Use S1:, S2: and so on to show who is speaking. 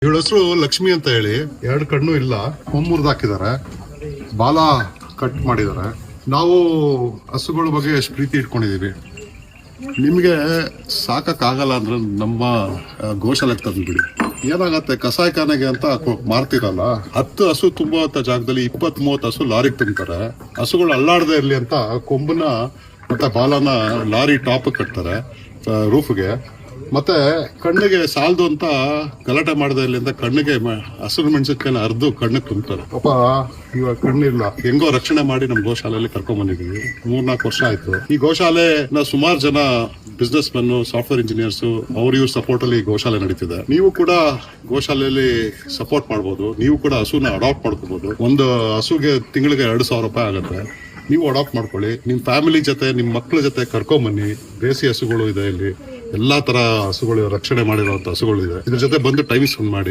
S1: ಇವಳ ಹೆಸರು ಲಕ್ಷ್ಮಿ ಅಂತ ಹೇಳಿ. 2 ಕಣ್ಣು ಇಲ್ಲ, ಮುರಿದಾಕಿದ್ದಾರೆ, ಬಾಲ ಕಟ್ ಮಾಡಿದ್ದಾರೆ. ನಾವು ಹಸುಗಳ ಬಗ್ಗೆ ಎಷ್ಟು ಪ್ರೀತಿ ಇಟ್ಕೊಂಡಿದೀವಿ. ನಿಮ್ಗೆ ಸಾಕಾಗಲ್ಲ ಅಂದ್ರೆ ನಮ್ಮ ಗೋಶಾಲೆಗೆ ತಂದ್ಬಿಡಿ. ಏನಾಗತ್ತೆ, ಕಸಾಯಿಖಾನೆಗೆ ಅಂತ ಮಾರ್ತಿರಲ್ಲ, 10 ಹಸು ತುಂಬುವಂತ ಜಾಗದಲ್ಲಿ 20-30 ಹಸು ಲಾರಿಗೆ ತುಂಬ್ತಾರೆ. ಹಸುಗಳು ಅಲ್ಲಾಡದೆ ಇರ್ಲಿ ಅಂತ ಕೊಂಬನ ಮತ್ತೆ ಬಾಲನ ಲಾರಿ ಟಾಪ್ ಕಟ್ತಾರೆ ರೂಫ್ಗೆ. ಮತ್ತೆ ಕಣ್ಣಿಗೆ ಸಾಲದು ಅಂತ ಗಲಾಟೆ ಮಾಡದೆ ಇರ್ಲಿ ಅಂತ ಕಣ್ಣಿಗೆ ಹಸಿರು ಮೆಣಸಿನಕಾಯಿನ ಅರ್ದು ಕಣ್ಣಿಗೆ ತುಂಬ್ತಾರೆ. ಪಾಪ ಇವಾಗ ಕಣ್ಣಿಲ್ಲ, ಹೆಂಗೋ ರಕ್ಷಣೆ ಮಾಡಿ ನಮ್ ಗೋಶಾಲೆಯಲ್ಲಿ ಕರ್ಕೊಂಡ್ ಬಂದಿದೀವಿ. 3-4 ವರ್ಷ ಆಯ್ತು. ಈ ಗೋಶಾಲೆ ಸುಮಾರು ಜನ ಬಿಸ್ನೆಸ್ ಮೆನ್, ಸಾಫ್ಟ್ವೇರ್ ಇಂಜಿನಿಯರ್ಸ್, ಇವ್ರ ಸಪೋರ್ಟ್ ಅಲ್ಲಿ ಗೋಶಾಲೆ ನಡೀತಿದೆ. ನೀವು ಕೂಡ ಗೋಶಾಲೆಯಲ್ಲಿ ಸಪೋರ್ಟ್ ಮಾಡ್ಬೋದು. ನೀವು ಕೂಡ ಹಸುನ ಅಡಾಪ್ಟ್ ಮಾಡ್ಕೋಬಹುದು. ಒಂದು ಹಸುಗೆ ತಿಂಗಳಿಗೆ 2,000 ರೂಪಾಯಿ ಆಗುತ್ತೆ. ನೀವು ಅಡಾಪ್ಟ್ ಮಾಡ್ಕೊಳ್ಳಿ. ನಿಮ್ ಫ್ಯಾಮಿಲಿ ಜೊತೆ, ನಿಮ್ ಮಕ್ಳ ಜೊತೆ ಕರ್ಕೊಂಬನ್ನಿ. ದೇಸಿ ಹಸುಗಳು ಇದೆ ಇಲ್ಲಿ, ಎಲ್ಲಾ ತರ ಹಸುಗಳು, ರಕ್ಷಣೆ ಮಾಡಿರುವಂತ ಹಸುಗಳು ಇದೆ. ಇದ್ರ ಜೊತೆ ಬಂದು ಟೈಮ್ ಸ್ಪೆಂಡ್ ಮಾಡಿ.